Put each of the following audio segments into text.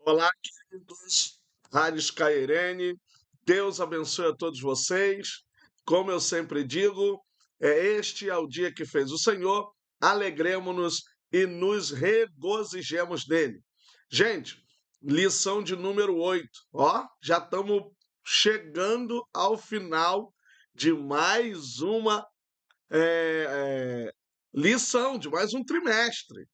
Olá, queridos, Rádio Skyerene, Deus abençoe a todos vocês. Como eu sempre digo, este é o dia que fez o Senhor, alegremos-nos e nos regozijemos nele. Gente, lição de número 8. Ó, já estamos chegando ao final de mais uma lição, de mais um trimestre.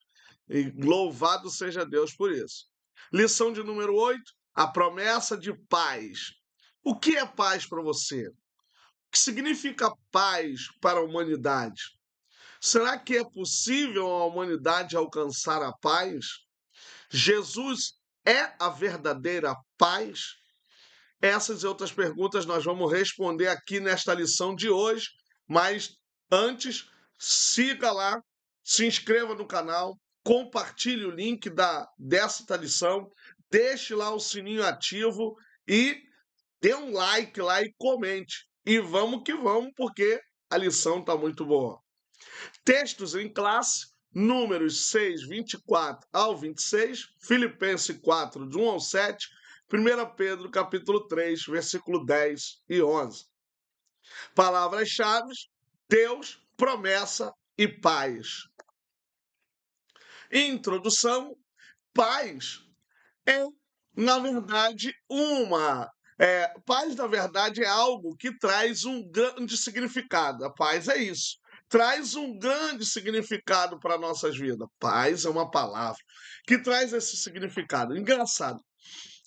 E louvado seja Deus por isso. Lição de número 8, a promessa de paz. O que é paz para você? O que significa paz para a humanidade? Será que é possível a humanidade alcançar a paz? Jesus é a verdadeira paz? Essas e outras perguntas nós vamos responder aqui nesta lição de hoje, mas antes, siga lá, se inscreva no canal, compartilhe o link desta lição, deixe lá o sininho ativo e dê um like lá e comente. E vamos que vamos, porque a lição está muito boa. Textos em classe, Números 6, 24 ao 26, Filipenses 4, de 1 ao 7, 1 Pedro, capítulo 3, versículo 10 e 11. Palavras-chave: Deus, promessa e paz. Introdução: paz é, na verdade, paz, na verdade, é algo que traz um grande significado. A paz é isso. Traz um grande significado para nossas vidas. Paz é uma palavra que traz esse significado. Engraçado.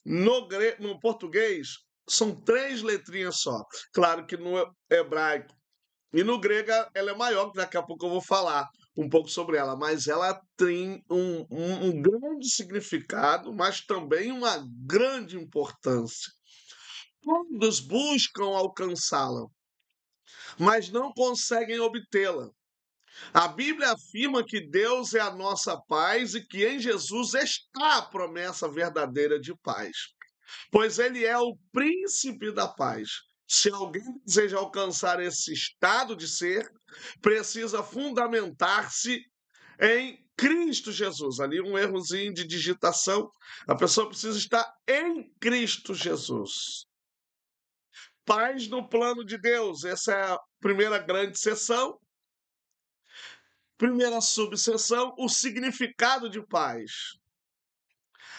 No português, são 3 letrinhas só. Claro que no hebraico e no grego ela é maior, que daqui a pouco eu vou falar um pouco sobre ela, mas ela tem um grande significado, mas também uma grande importância. Todos buscam alcançá-la, mas não conseguem obtê-la. A Bíblia afirma que Deus é a nossa paz e que em Jesus está a promessa verdadeira de paz, pois ele é o príncipe da paz. Se alguém deseja alcançar esse estado de ser, precisa fundamentar-se em Cristo Jesus. Ali um errozinho de digitação. A pessoa precisa estar em Cristo Jesus. Paz no plano de Deus. Essa é a primeira grande seção. Primeira subseção, o significado de paz.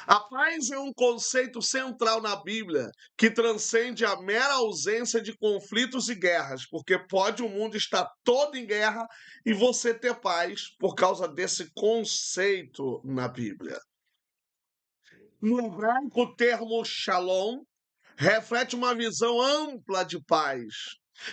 A paz é um conceito central na Bíblia que transcende a mera ausência de conflitos e guerras, porque pode o mundo estar todo em guerra e você ter paz por causa desse conceito na Bíblia. No hebraico, o termo shalom reflete uma visão ampla de paz,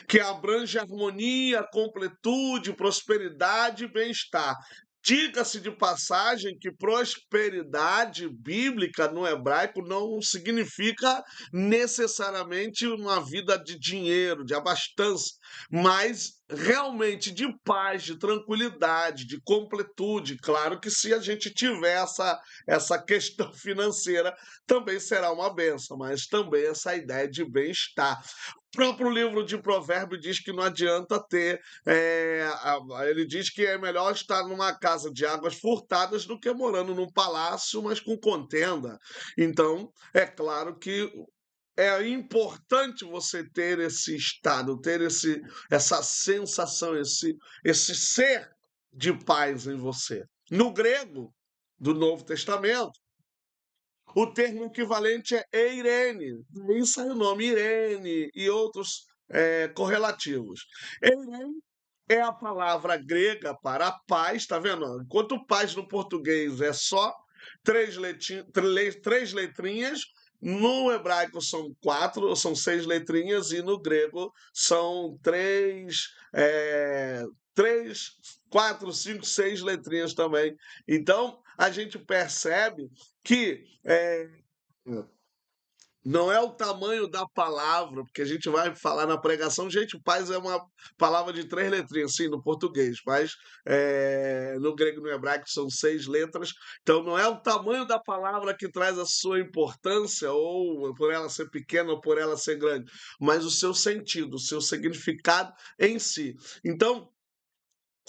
que abrange harmonia, completude, prosperidade e bem-estar. Diga-se de passagem que prosperidade bíblica no hebraico não significa necessariamente uma vida de dinheiro, de abastança, mas realmente de paz, de tranquilidade, de completude. Claro que se a gente tiver essa questão financeira, também será uma benção, mas também essa ideia de bem-estar. O próprio livro de Provérbios diz que não adianta ter. Ele diz que é melhor estar numa casa de águas furtadas do que morando num palácio, mas com contenda. Então, é claro que é importante você ter esse estado, ter essa sensação, esse ser de paz em você. No grego do Novo Testamento, o termo equivalente é eirene, daí sai o nome Irene e outros correlativos. Eirene é a palavra grega para paz, tá vendo? Enquanto paz no português é só 3 letrinhas, no hebraico são 4, ou são 6 letrinhas, e no grego são 3, 4, 5, 6 letrinhas também. Então, a gente percebe que não é o tamanho da palavra, porque a gente vai falar na pregação, gente, paz é uma palavra de 3 letrinhas, sim, no português, mas no grego e no hebraico são 6 letras, então não é o tamanho da palavra que traz a sua importância, ou por ela ser pequena ou por ela ser grande, mas o seu sentido, o seu significado em si. Então,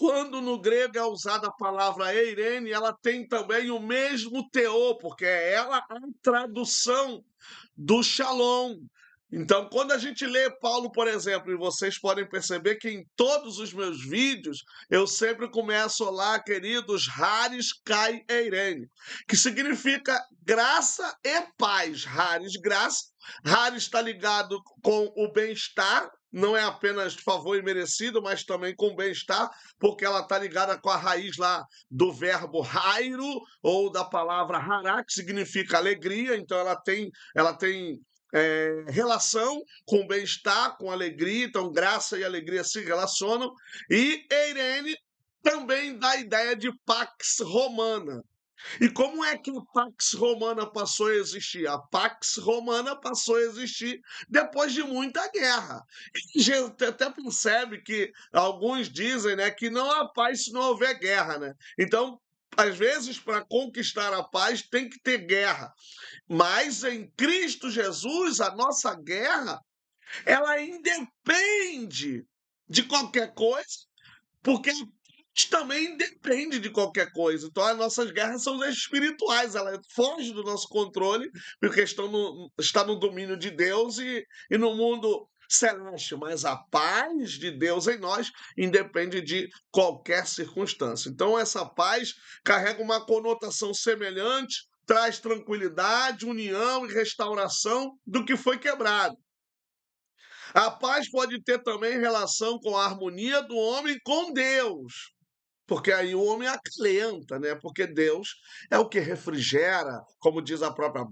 quando no grego é usada a palavra eirene, ela tem também o mesmo teor, porque é ela a tradução do Shalom. Então, quando a gente lê Paulo, por exemplo, e vocês podem perceber que em todos os meus vídeos eu sempre começo lá, queridos, Haris Kai Eirene, que significa graça e paz. Haris, graça. Haris está ligado com o bem-estar, não é apenas favor imerecido, mas também com bem-estar, porque ela está ligada com a raiz lá do verbo hairo, ou da palavra hará, que significa alegria, então ela tem relação com bem-estar, com alegria, então graça e alegria se relacionam, e Eirene também dá a ideia de Pax Romana. E como é que a Pax Romana passou a existir? A Pax Romana passou a existir depois de muita guerra. E a gente até percebe que alguns dizem, né, que não há paz se não houver guerra, né? Então, às vezes, para conquistar a paz, tem que ter guerra. Mas em Cristo Jesus, a nossa guerra, ela independe de qualquer coisa, porque a paz também depende de qualquer coisa. Então, as nossas guerras são espirituais, ela foge do nosso controle, porque está no domínio de Deus e no mundo celeste. Mas a paz de Deus em nós independe de qualquer circunstância. Então, essa paz carrega uma conotação semelhante, traz tranquilidade, união e restauração do que foi quebrado. A paz pode ter também relação com a harmonia do homem com Deus, porque aí o homem acalenta, né? Porque Deus é o que refrigera, como diz a própria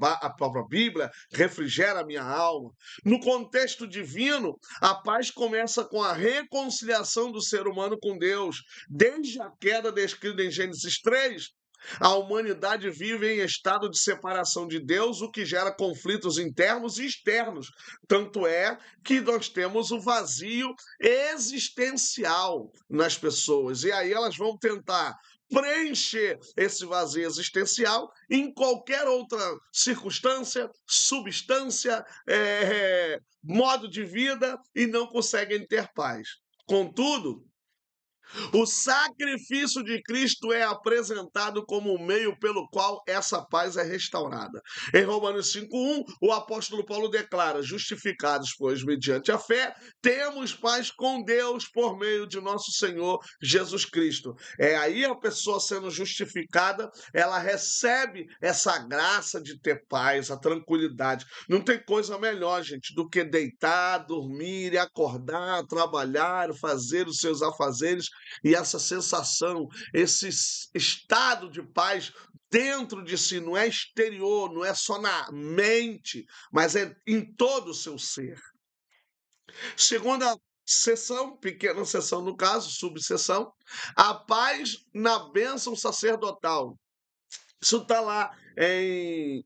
Bíblia, refrigera a minha alma. No contexto divino, a paz começa com a reconciliação do ser humano com Deus. Desde a queda descrita em Gênesis 3, a humanidade vive em estado de separação de Deus, o que gera conflitos internos e externos. Tanto é que nós temos o vazio existencial nas pessoas. E aí elas vão tentar preencher esse vazio existencial em qualquer outra circunstância, substância, modo de vida e não conseguem ter paz. Contudo, o sacrifício de Cristo é apresentado como o meio pelo qual essa paz é restaurada. Em Romanos 5:1, o apóstolo Paulo declara: justificados, pois, mediante a fé, temos paz com Deus por meio de nosso Senhor Jesus Cristo. É aí a pessoa sendo justificada, ela recebe essa graça de ter paz, a tranquilidade. Não tem coisa melhor, gente, do que deitar, dormir e acordar, trabalhar, fazer os seus afazeres e essa sensação, esse estado de paz dentro de si, não é exterior, não é só na mente, mas é em todo o seu ser. Segunda seção, pequena seção no caso, subseção, a paz na bênção sacerdotal. Isso está lá em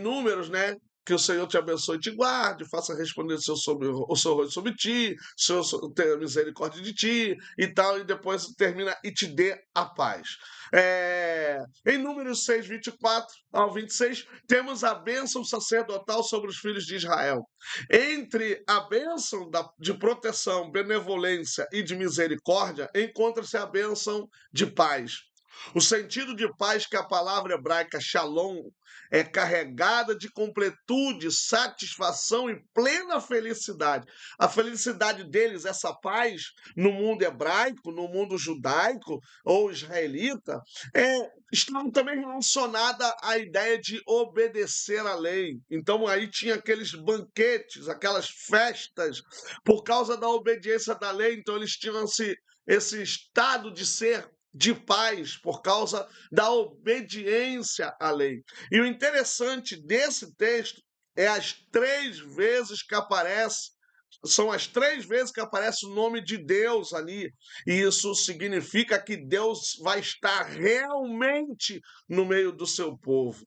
Números, né? Que o Senhor te abençoe e te guarde, faça responder o seu rosto sobre ti, o Senhor tenha misericórdia de ti e tal, e depois termina e te dê a paz. Em Números 6, 24 ao 26, temos a bênção sacerdotal sobre os filhos de Israel. Entre a bênção de proteção, benevolência e de misericórdia, encontra-se a bênção de paz. O sentido de paz que a palavra hebraica shalom é carregada de completude, satisfação e plena felicidade. A felicidade deles, essa paz no mundo hebraico, no mundo judaico ou israelita, estava também relacionada à ideia de obedecer à lei. Então aí tinha aqueles banquetes, aquelas festas, por causa da obediência da lei, então eles tinham esse estado de ser de paz por causa da obediência à lei. E o interessante desse texto é as 3 vezes que aparece, são as 3 vezes que aparece o nome de Deus ali. E isso significa que Deus vai estar realmente no meio do seu povo.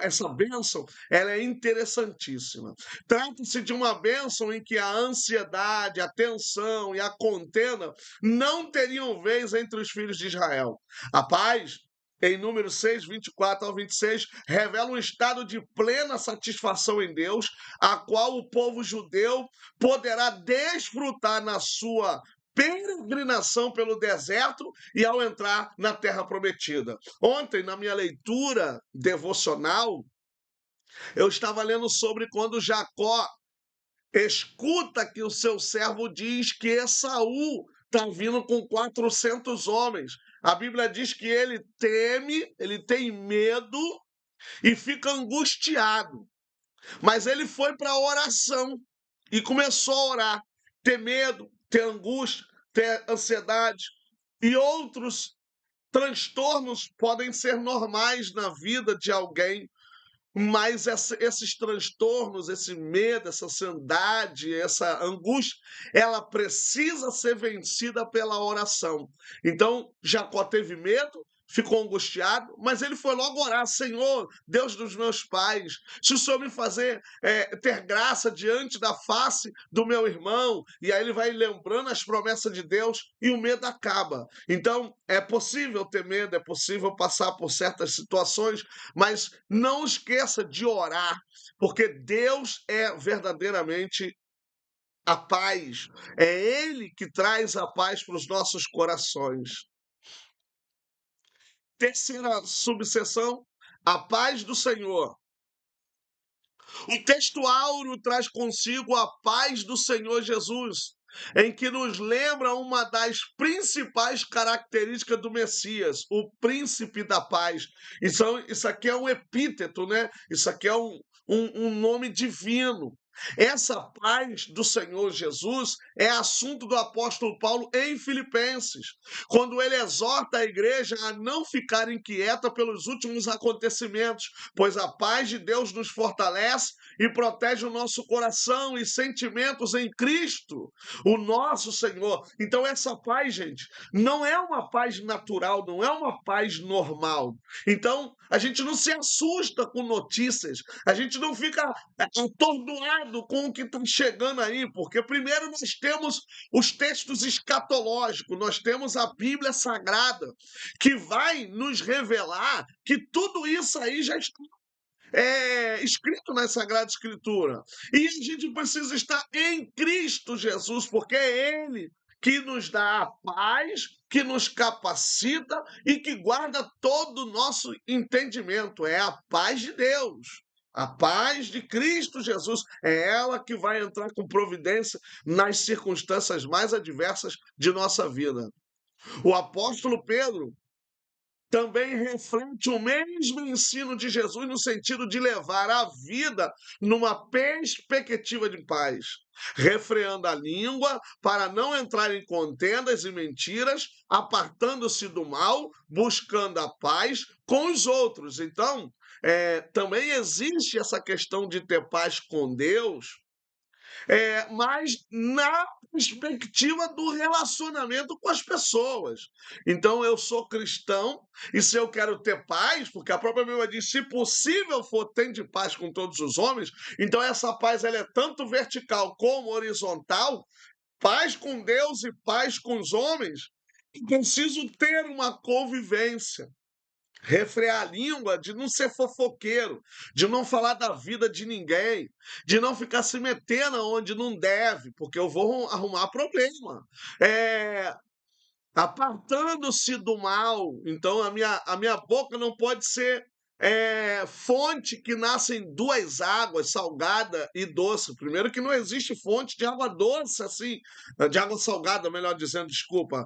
Essa bênção, ela é interessantíssima. Trata-se de uma bênção em que a ansiedade, a tensão e a contenda não teriam vez entre os filhos de Israel. A paz, em Números 6, 24 ao 26, revela um estado de plena satisfação em Deus, a qual o povo judeu poderá desfrutar na sua peregrinação pelo deserto e ao entrar na terra prometida. Ontem, na minha leitura devocional, eu estava lendo sobre quando Jacó escuta que o seu servo diz que Esaú está vindo com 400 homens. A Bíblia diz que ele teme, ele tem medo e fica angustiado. Mas ele foi para a oração e começou a orar. Ter medo, ter angústia, ter ansiedade e outros transtornos podem ser normais na vida de alguém, mas esses transtornos, esse medo, essa ansiedade, essa angústia, ela precisa ser vencida pela oração. Então, Jacó teve medo, ficou angustiado, mas ele foi logo orar: Senhor, Deus dos meus pais, se o Senhor me fazer ter graça diante da face do meu irmão, e aí ele vai lembrando as promessas de Deus e o medo acaba. Então, é possível ter medo, é possível passar por certas situações, mas não esqueça de orar, porque Deus é verdadeiramente a paz. É Ele que traz a paz para os nossos corações. Terceira subseção, a paz do Senhor. O texto áureo traz consigo a paz do Senhor Jesus, em que nos lembra uma das principais características do Messias, o príncipe da paz. Isso aqui é um epíteto, né? Isso aqui é um nome divino. Essa paz do Senhor Jesus é assunto do apóstolo Paulo em Filipenses, quando ele exorta a igreja a não ficar inquieta pelos últimos acontecimentos, pois a paz de Deus nos fortalece e protege o nosso coração e sentimentos em Cristo, o nosso Senhor. Então, essa paz, gente, não é uma paz natural, não é uma paz normal. Então, a gente não se assusta com notícias, a gente não fica atordoado com o que está chegando aí, porque primeiro nós temos os textos escatológicos, nós temos a Bíblia Sagrada, que vai nos revelar que tudo isso aí já está escrito na Sagrada Escritura. E a gente precisa estar em Cristo Jesus, porque é Ele que nos dá a paz, que nos capacita e que guarda todo o nosso entendimento. É a paz de Deus. A paz de Cristo Jesus é ela que vai entrar com providência nas circunstâncias mais adversas de nossa vida. O apóstolo Pedro também reflete o mesmo ensino de Jesus no sentido de levar a vida numa perspectiva de paz, refreando a língua para não entrar em contendas e mentiras, apartando-se do mal, buscando a paz com os outros. Então, também existe essa questão de ter paz com Deus, mas na perspectiva do relacionamento com as pessoas. Então, eu sou cristão, e se eu quero ter paz, porque a própria Bíblia diz, se possível for, tende paz com todos os homens, então essa paz ela é tanto vertical como horizontal, paz com Deus e paz com os homens, e preciso ter uma convivência. Refrear a língua, de não ser fofoqueiro, de não falar da vida de ninguém, de não ficar se metendo onde não deve, porque eu vou arrumar problema. É, apartando-se do mal. Então, a minha boca não pode ser fonte que nasce em duas águas, salgada e doce. Primeiro que não existe fonte de água doce, assim, de água salgada, melhor dizendo, desculpa.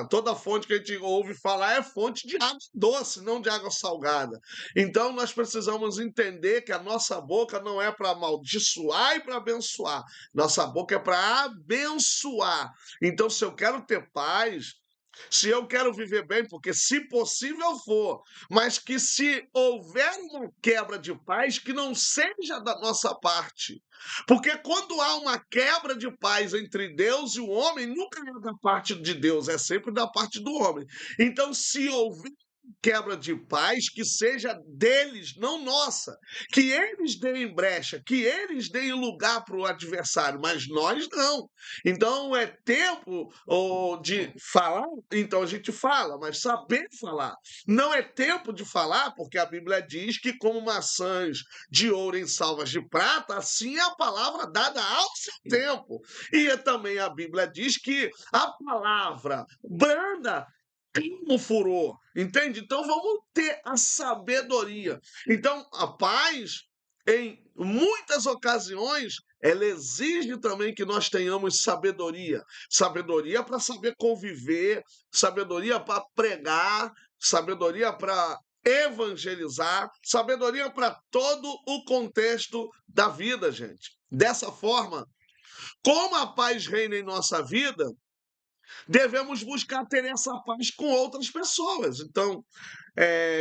Toda fonte que a gente ouve falar é fonte de água doce, não de água salgada. Então, nós precisamos entender que a nossa boca não é para amaldiçoar e para abençoar. Nossa boca é para abençoar. Então, se eu quero ter paz, se eu quero viver bem, porque se possível for, mas que se houver uma quebra de paz, que não seja da nossa parte. Porque quando há uma quebra de paz entre Deus e o homem, nunca é da parte de Deus, é sempre da parte do homem. Então, se houver quebra de paz que seja deles, não nossa. Que eles deem brecha, que eles deem lugar para o adversário, mas nós não. Então é tempo de falar, então a gente fala, mas saber falar. Não é tempo de falar, porque a Bíblia diz que, como maçãs de ouro em salvas de prata, assim é a palavra dada ao seu tempo. E também a Bíblia diz que a palavra branda como furor, entende? Então vamos ter a sabedoria. Então a paz, em muitas ocasiões, ela exige também que nós tenhamos sabedoria. Sabedoria para saber conviver, sabedoria para pregar, sabedoria para evangelizar, sabedoria para todo o contexto da vida, gente. Dessa forma, como a paz reina em nossa vida, devemos buscar ter essa paz com outras pessoas. Então,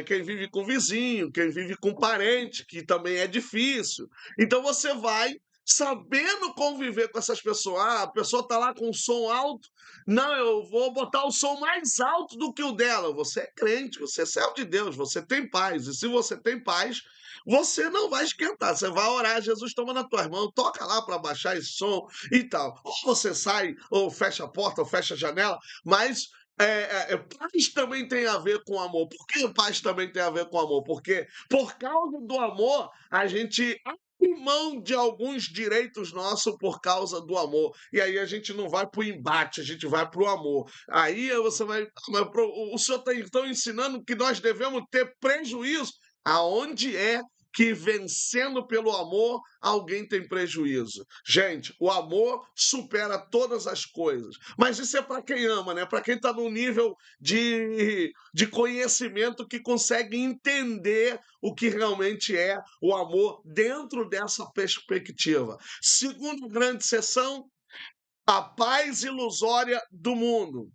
quem vive com vizinho, quem vive com parente, que também é difícil. Então, você vai sabendo conviver com essas pessoas. Ah, a pessoa está lá com o som alto. Não, eu vou botar o som mais alto do que o dela. Você é crente, você é servo de Deus, você tem paz. E se você tem paz, você não vai esquentar. Você vai orar, Jesus toma na tua mão, toca lá para baixar esse som e tal. Ou você sai, ou fecha a porta, ou fecha a janela, mas paz também tem a ver com amor. Por que paz também tem a ver com amor? Porque por causa do amor, a gente abre mão de alguns direitos nossos por causa do amor. E aí a gente não vai para o embate, a gente vai para o amor. Aí você vai. O senhor está então ensinando que nós devemos ter prejuízo. Aonde é que vencendo pelo amor alguém tem prejuízo? Gente, o amor supera todas as coisas. Mas isso é para quem ama, né? Para quem está num nível de conhecimento que consegue entender o que realmente é o amor dentro dessa perspectiva. Segunda grande seção, a paz ilusória do mundo.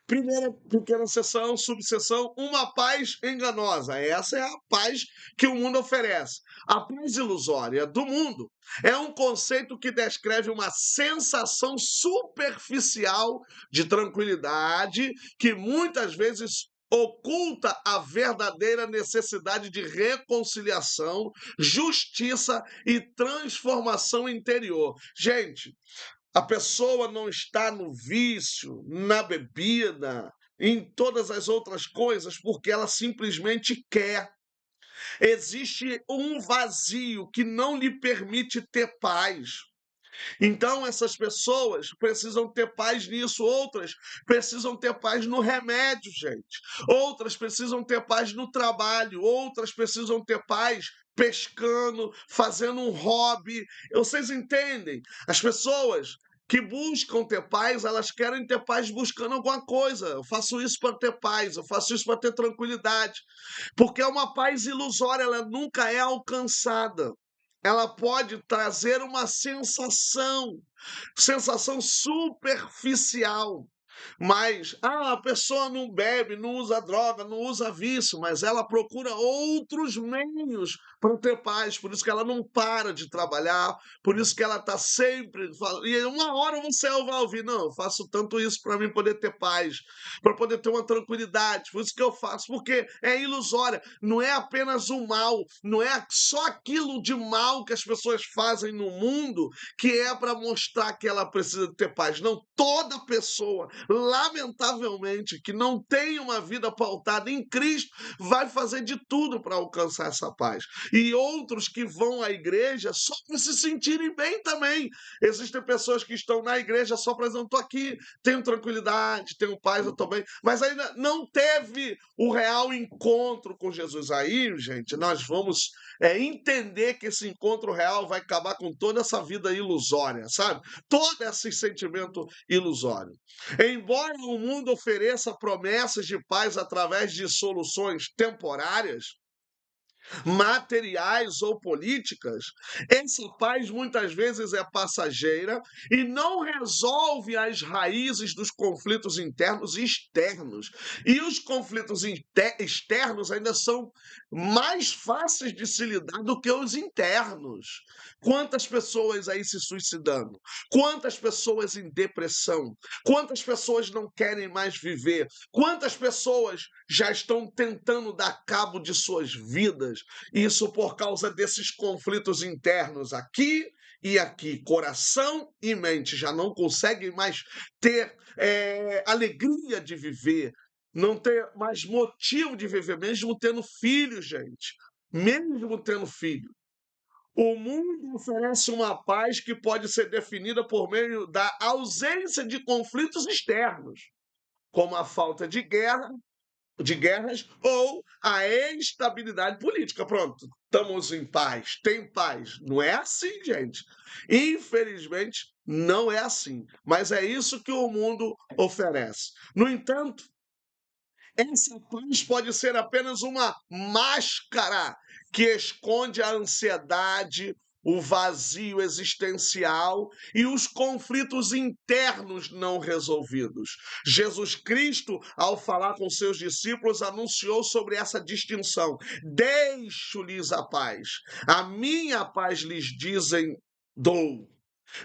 Primeira pequena seção, subseção, uma paz enganosa. Essa é a paz que o mundo oferece. A paz ilusória do mundo é um conceito que descreve uma sensação superficial de tranquilidade que muitas vezes oculta a verdadeira necessidade de reconciliação, justiça e transformação interior. Gente, a pessoa não está no vício, na bebida, em todas as outras coisas, porque ela simplesmente quer. Existe um vazio que não lhe permite ter paz. Então, essas pessoas precisam ter paz nisso, outras precisam ter paz no remédio, gente. Outras precisam ter paz no trabalho, outras precisam ter paz pescando, fazendo um hobby. Vocês entendem? As pessoas que buscam ter paz, elas querem ter paz buscando alguma coisa. Eu faço isso para ter paz, eu faço isso para ter tranquilidade. Porque é uma paz ilusória, ela nunca é alcançada. Ela pode trazer uma sensação superficial. Mas a pessoa não bebe, não usa droga, não usa vício, mas ela procura outros meios para ter paz. Por isso que ela não para de trabalhar, por isso que ela está sempre. E uma hora você vai ouvir: não, eu faço tanto isso para mim poder ter paz, para poder ter uma tranquilidade. Por isso que eu faço, porque é ilusória. Não é apenas o mal, não é só aquilo de mal que as pessoas fazem no mundo que é para mostrar que ela precisa ter paz. Não, toda pessoa, lamentavelmente, que não tem uma vida pautada em Cristo, vai fazer de tudo para alcançar essa paz. E outros que vão à igreja só para se sentirem bem também. Existem pessoas que estão na igreja só para dizer: estou aqui, tenho tranquilidade, tenho paz, eu estou bem, mas ainda não teve o real encontro com Jesus. Aí, gente, nós vamos entender que esse encontro real vai acabar com toda essa vida ilusória, sabe? Todo esse sentimento ilusório. Embora o mundo ofereça promessas de paz através de soluções temporárias, materiais ou políticas, essa paz muitas vezes é passageira e não resolve as raízes dos conflitos internos e externos. E os conflitos externos ainda são mais fáceis de se lidar do que os internos. Quantas pessoas aí se suicidando? Quantas pessoas em depressão? Quantas pessoas não querem mais viver? Quantas pessoas já estão tentando dar cabo de suas vidas? Isso por causa desses conflitos internos aqui e aqui. Coração e mente já não conseguem mais ter alegria de viver, não ter mais motivo de viver, mesmo tendo filho, gente. Mesmo tendo filho. O mundo oferece uma paz que pode ser definida por meio da ausência de conflitos externos, como a falta de guerras ou a estabilidade política. Pronto, estamos em paz, tem paz. Não é assim, gente. Infelizmente, não é assim. Mas é isso que o mundo oferece. No entanto, essa paz pode ser apenas uma máscara que esconde a ansiedade, o vazio existencial e os conflitos internos não resolvidos. Jesus Cristo, ao falar com seus discípulos, anunciou sobre essa distinção: deixo-lhes a paz, a minha paz lhes dizem, dou.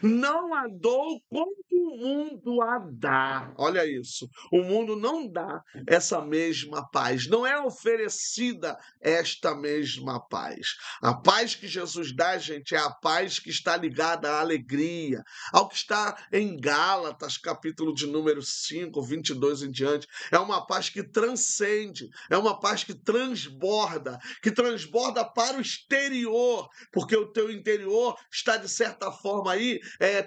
Não a dou como o mundo a dá. Olha isso. O mundo não dá essa mesma paz. Não é oferecida esta mesma paz. A paz que Jesus dá, gente, é a paz que está ligada à alegria, ao que está em Gálatas, capítulo de número 5, 22 em diante. É uma paz que transcende, é uma paz que transborda para o exterior, porque o teu interior está, de certa forma, aí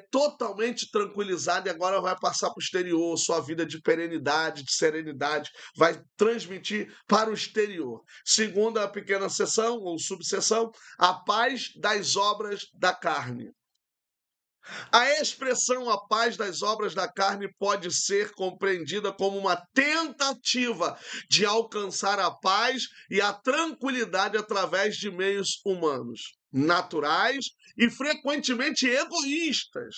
totalmente tranquilizado e agora vai passar para o exterior. Sua vida de perenidade, de serenidade, vai transmitir para o exterior. Segunda pequena seção ou subseção, a paz das obras da carne. A expressão a paz das obras da carne pode ser compreendida como uma tentativa de alcançar a paz e a tranquilidade através de meios humanos, naturais e frequentemente egoístas.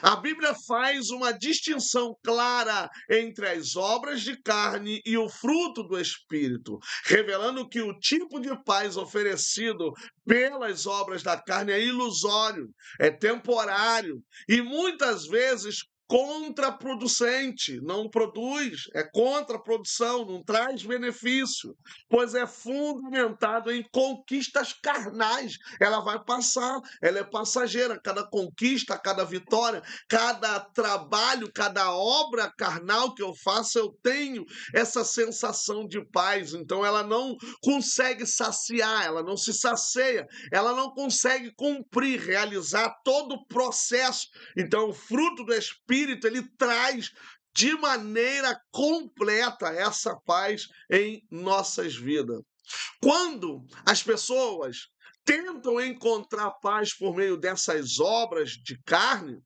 A Bíblia faz uma distinção clara entre as obras de carne e o fruto do Espírito, revelando que o tipo de paz oferecido pelas obras da carne é ilusório, é temporário e muitas vezes contraproducente, não produz, é contraprodução, não traz benefício, pois é fundamentado em conquistas carnais. Ela vai passar, ela é passageira, cada conquista, cada vitória, cada trabalho, cada obra carnal que eu faço, eu tenho essa sensação de paz. Então ela não consegue saciar, ela não se sacia, ela não consegue cumprir, realizar todo o processo. Então o fruto do Espírito, ele traz de maneira completa essa paz em nossas vidas. Quando as pessoas tentam encontrar paz por meio dessas obras de carne,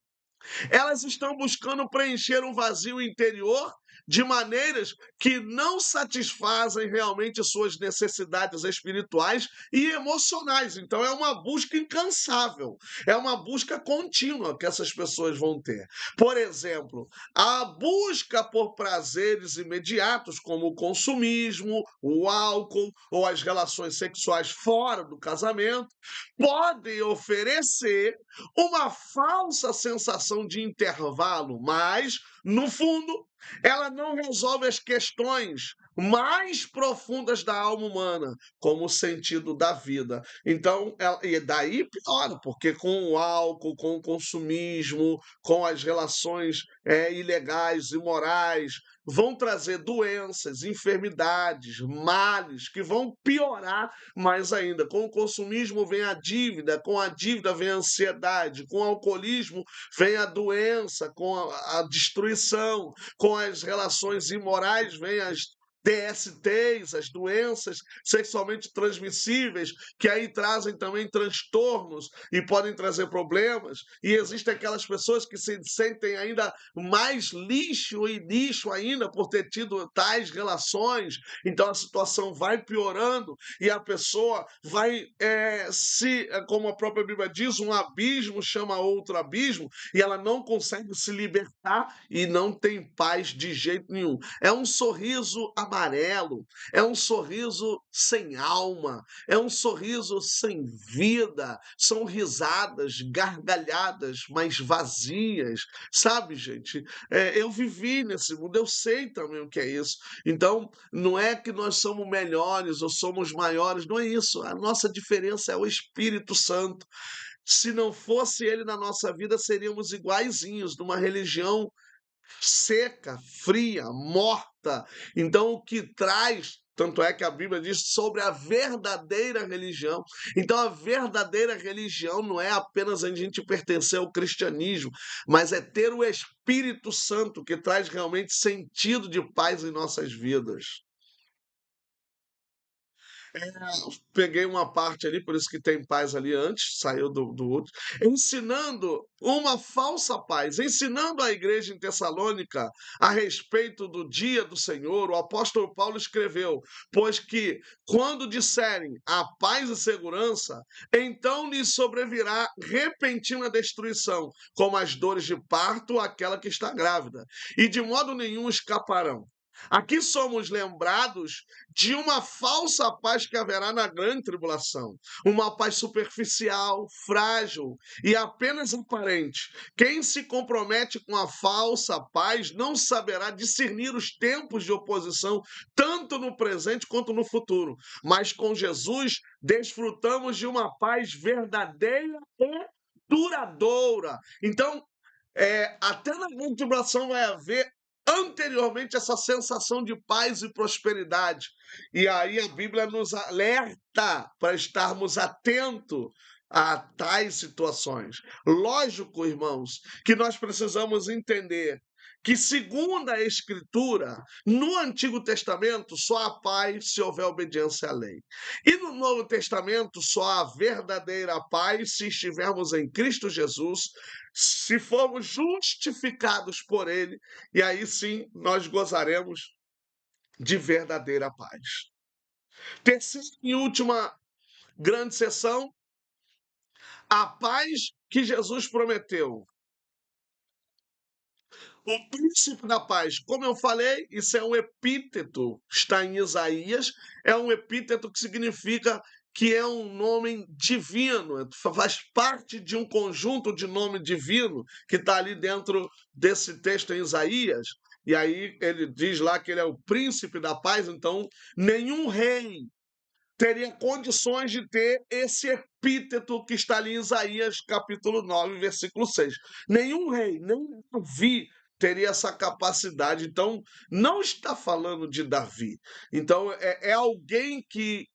elas estão buscando preencher um vazio interior de maneiras que não satisfazem realmente suas necessidades espirituais e emocionais. Então, é uma busca incansável, é uma busca contínua que essas pessoas vão ter. Por exemplo, a busca por prazeres imediatos, como o consumismo, o álcool ou as relações sexuais fora do casamento, podem oferecer uma falsa sensação de intervalo, mas, no fundo, ela não resolve as questões mais profundas da alma humana, como o sentido da vida. Então, e daí piora, porque com o álcool, com o consumismo, com as relações ilegais, imorais, vão trazer doenças, enfermidades, males, que vão piorar mais ainda. Com o consumismo vem a dívida, com a dívida vem a ansiedade, com o alcoolismo vem a doença, com a destruição, com as relações imorais vem DSTs, as doenças sexualmente transmissíveis, que aí trazem também transtornos e podem trazer problemas. E existem aquelas pessoas que se sentem ainda mais lixo e lixo ainda por ter tido tais relações. Então a situação vai piorando e a pessoa vai como a própria Bíblia diz, um abismo chama outro abismo e ela não consegue se libertar e não tem paz de jeito nenhum. É um sorriso amarelo, é um sorriso sem alma, é um sorriso sem vida, são risadas, gargalhadas, mas vazias, sabe, gente? Eu vivi nesse mundo, eu sei também o que é isso. Então, não é que nós somos melhores ou somos maiores, não é isso. A nossa diferença é o Espírito Santo. Se não fosse ele na nossa vida, seríamos iguaizinhos, numa religião seca, fria, morta. Então, o que traz, tanto é que a Bíblia diz sobre a verdadeira religião. Então, a verdadeira religião não é apenas a gente pertencer ao cristianismo, mas é ter o Espírito Santo que traz realmente sentido de paz em nossas vidas. Peguei uma parte ali, por isso que tem paz ali antes, saiu do outro, ensinando uma falsa paz, ensinando a igreja em Tessalônica a respeito do dia do Senhor. O apóstolo Paulo escreveu: pois que quando disserem a paz e segurança, então lhes sobrevirá repentina destruição, como as dores de parto àquela que está grávida, e de modo nenhum escaparão. Aqui somos lembrados de uma falsa paz que haverá na grande tribulação, uma paz superficial, frágil e apenas aparente. Quem se compromete com a falsa paz não saberá discernir os tempos de oposição, tanto no presente quanto no futuro. Mas com Jesus desfrutamos de uma paz verdadeira e duradoura. Então, até na grande tribulação vai haver anteriormente essa sensação de paz e prosperidade. E aí a Bíblia nos alerta para estarmos atentos a tais situações. Lógico, irmãos, que nós precisamos entender que, segundo a Escritura, no Antigo Testamento só há paz se houver obediência à lei. E no Novo Testamento só há verdadeira paz se estivermos em Cristo Jesus, se formos justificados por Ele, e aí sim nós gozaremos de verdadeira paz. Terceira e última grande sessão, a paz que Jesus prometeu. O príncipe da paz, como eu falei, isso é um epíteto, está em Isaías, é um epíteto que significa que é um nome divino, faz parte de um conjunto de nome divino que está ali dentro desse texto em Isaías. E aí ele diz lá que ele é o príncipe da paz, então nenhum rei teria condições de ter esse epíteto que está ali em Isaías capítulo 9, versículo 6. Nenhum rei, nem Davi teria essa capacidade. Então, não está falando de Davi. Então, é alguém que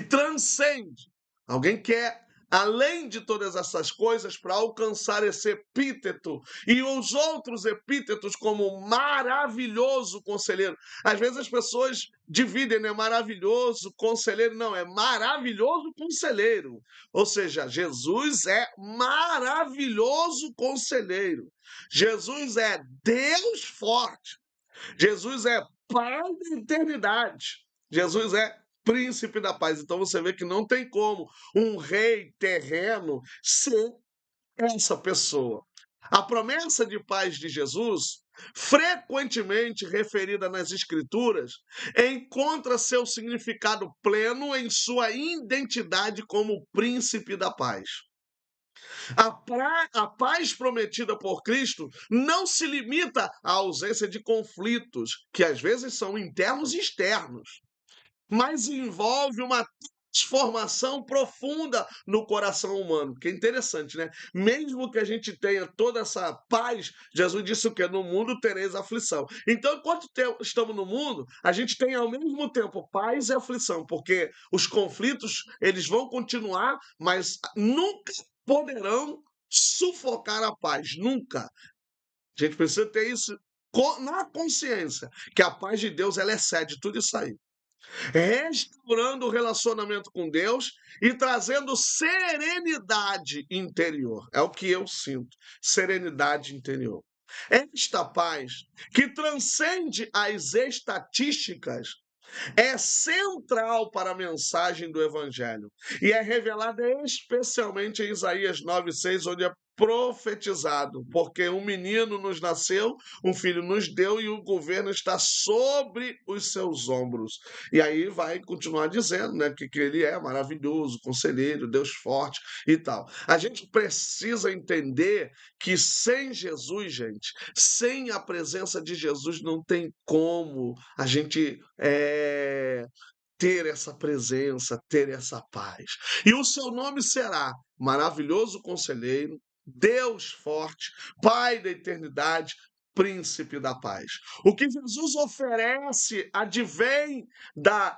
transcende, alguém que é além de todas essas coisas para alcançar esse epíteto e os outros epítetos como maravilhoso conselheiro. Às vezes as pessoas dividem, né? Maravilhoso conselheiro, não, é maravilhoso conselheiro. Ou seja, Jesus é maravilhoso conselheiro. Jesus é Deus forte. Jesus é Pai da eternidade. Jesus é Príncipe da paz. Então você vê que não tem como um rei terreno ser essa pessoa. A promessa de paz de Jesus, frequentemente referida nas Escrituras, encontra seu significado pleno em sua identidade como príncipe da paz. A paz prometida por Cristo não se limita à ausência de conflitos, que às vezes são internos e externos, mas envolve uma transformação profunda no coração humano, que é interessante, né? Mesmo que a gente tenha toda essa paz, Jesus disse o quê? No mundo tereis aflição. Então, enquanto estamos no mundo, a gente tem ao mesmo tempo paz e aflição, porque os conflitos, eles vão continuar, mas nunca poderão sufocar a paz, nunca. A gente precisa ter isso na consciência que a paz de Deus ela excede tudo isso aí, restaurando o relacionamento com Deus e trazendo serenidade interior. É o que eu sinto, serenidade interior. Esta paz que transcende as estatísticas é central para a mensagem do Evangelho e é revelada especialmente em Isaías 9,6, onde é profetizado, porque um menino nos nasceu, um filho nos deu e o governo está sobre os seus ombros. E aí vai continuar dizendo, né, que ele é maravilhoso, conselheiro, Deus forte e tal. A gente precisa entender que sem Jesus, gente, sem a presença de Jesus, não tem como a gente ter essa presença, ter essa paz. E o seu nome será Maravilhoso Conselheiro, Deus Forte, Pai da Eternidade, Príncipe da Paz. O que Jesus oferece advém da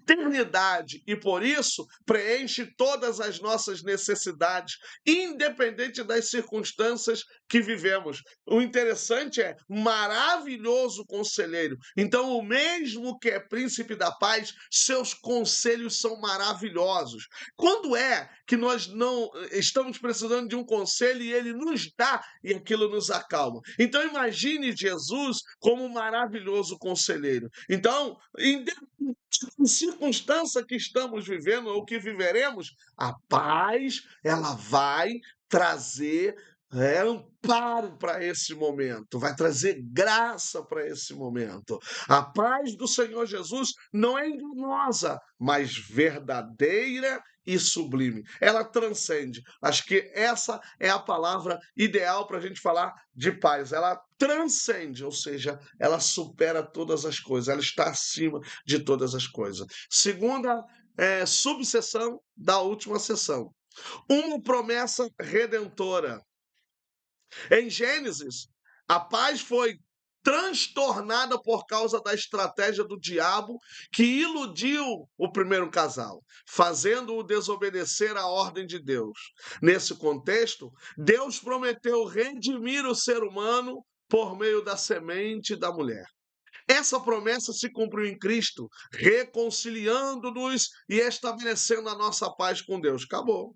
eternidade e por isso preenche todas as nossas necessidades, independente das circunstâncias que vivemos. O interessante é maravilhoso conselheiro. Então, o mesmo que é príncipe da paz, seus conselhos são maravilhosos. Quando é que nós não estamos precisando de um conselho e ele nos dá e aquilo nos acalma? Então, imagine Jesus como um maravilhoso conselheiro. Então, independente da circunstância que estamos vivendo ou que viveremos, a paz ela vai trazer amparo para esse momento, vai trazer graça para esse momento. A paz do Senhor Jesus não é enganosa, mas verdadeira e sublime. Ela transcende. Acho que essa é a palavra ideal para a gente falar de paz. Ela transcende, ou seja, ela supera todas as coisas, ela está acima de todas as coisas. Segunda subseção da última sessão. Uma promessa redentora. Em Gênesis, a paz foi transtornada por causa da estratégia do diabo que iludiu o primeiro casal, fazendo-o desobedecer à ordem de Deus. Nesse contexto, Deus prometeu redimir o ser humano por meio da semente da mulher. Essa promessa se cumpriu em Cristo, reconciliando-nos e estabelecendo a nossa paz com Deus. Acabou,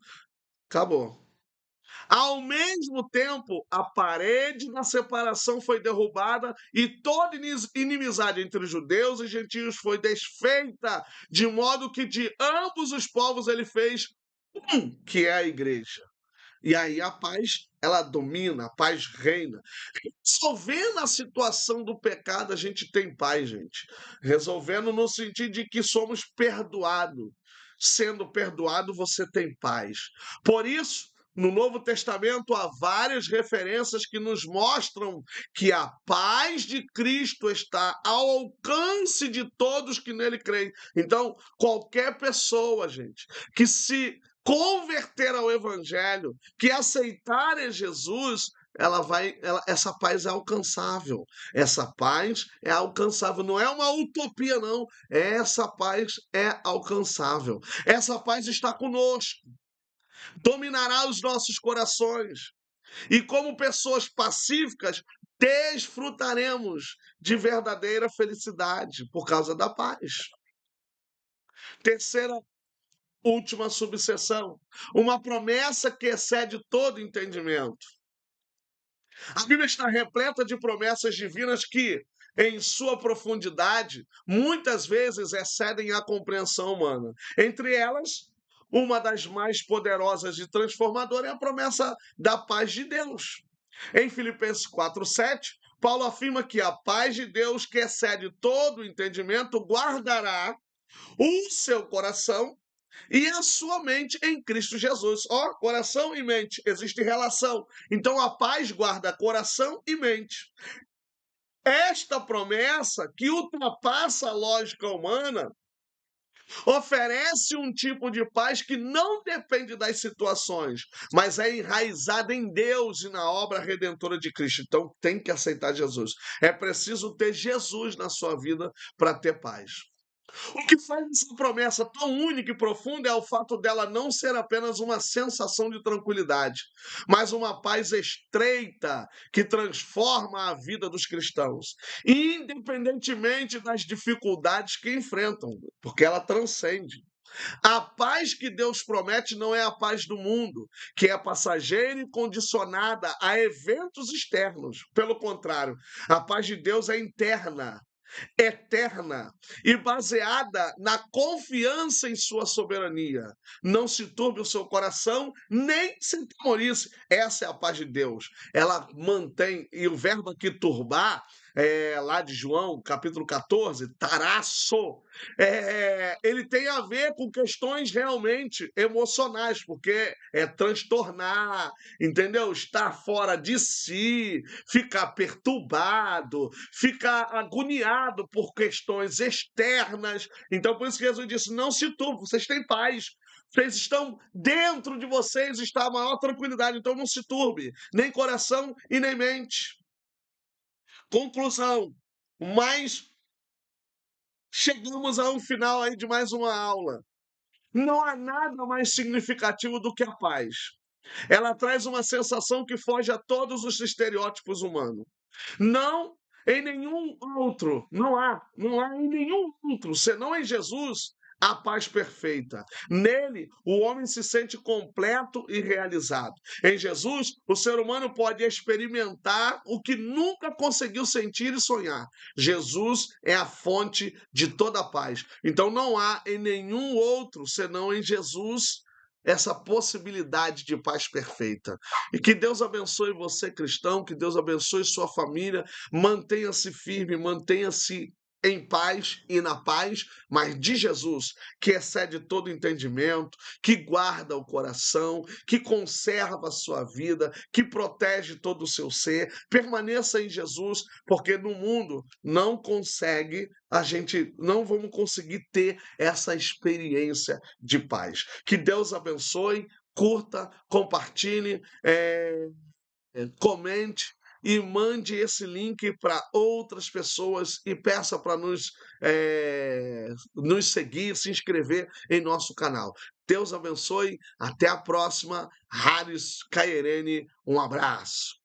acabou. Ao mesmo tempo, a parede da separação foi derrubada e toda inimizade entre judeus e gentios foi desfeita, de modo que de ambos os povos ele fez um, que é a igreja. E aí a paz, ela domina, a paz reina. Resolvendo a situação do pecado, a gente tem paz, gente. Resolvendo no sentido de que somos perdoados. Sendo perdoado, você tem paz. Por isso, no Novo Testamento há várias referências que nos mostram que a paz de Cristo está ao alcance de todos que nele creem. Então, qualquer pessoa, gente, que se converter ao Evangelho, que aceitar a Jesus, essa paz é alcançável. Essa paz é alcançável. Não é uma utopia, não. Essa paz é alcançável. Essa paz está conosco. Dominará os nossos corações. E como pessoas pacíficas, desfrutaremos de verdadeira felicidade por causa da paz. Terceira, última subseção. Uma promessa que excede todo entendimento. A Bíblia está repleta de promessas divinas que, em sua profundidade, muitas vezes excedem a compreensão humana. Entre elas, uma das mais poderosas e transformadoras é a promessa da paz de Deus. Em Filipenses 4:7, Paulo afirma que a paz de Deus, que excede todo o entendimento, guardará o seu coração e a sua mente em Cristo Jesus. Ó, coração e mente, existe relação. Então a paz guarda coração e mente. Esta promessa, que ultrapassa a lógica humana, oferece um tipo de paz que não depende das situações, mas é enraizada em Deus e na obra redentora de Cristo. Então tem que aceitar Jesus. É preciso ter Jesus na sua vida para ter paz. O que faz essa promessa tão única e profunda é o fato dela não ser apenas uma sensação de tranquilidade, mas uma paz estreita que transforma a vida dos cristãos, independentemente das dificuldades que enfrentam, porque ela transcende. A paz que Deus promete não é a paz do mundo, que é passageira e condicionada a eventos externos. Pelo contrário, a paz de Deus é interna, eterna e baseada na confiança em sua soberania. Não se turbe o seu coração, nem se temorize. Essa é a paz de Deus. Ela mantém, e o verbo aqui turbar, lá de João, capítulo 14, taraço, ele tem a ver com questões realmente emocionais, porque é transtornar, entendeu? Estar fora de si, ficar perturbado, ficar agoniado por questões externas. Então, por isso que Jesus disse: não se turbe, vocês têm paz. Vocês estão dentro de vocês, está a maior tranquilidade. Então, não se turbe, nem coração e nem mente. Conclusão. Mas chegamos a um final aí de mais uma aula. Não há nada mais significativo do que a paz. Ela traz uma sensação que foge a todos os estereótipos humanos. Não em nenhum outro, não há em nenhum outro, senão em Jesus, a paz perfeita. Nele, o homem se sente completo e realizado. Em Jesus, o ser humano pode experimentar o que nunca conseguiu sentir e sonhar. Jesus é a fonte de toda a paz. Então não há em nenhum outro, senão em Jesus, essa possibilidade de paz perfeita. E que Deus abençoe você, cristão, que Deus abençoe sua família, mantenha-se firme, mantenha-se em paz e na paz, mas de Jesus, que excede todo entendimento, que guarda o coração, que conserva a sua vida, que protege todo o seu ser. Permaneça em Jesus, porque no mundo a gente não vamos conseguir ter essa experiência de paz. Que Deus abençoe, curta, compartilhe, comente e mande esse link para outras pessoas e peça para nos seguir, se inscrever em nosso canal. Deus abençoe, até a próxima. Haris Cairene, um abraço.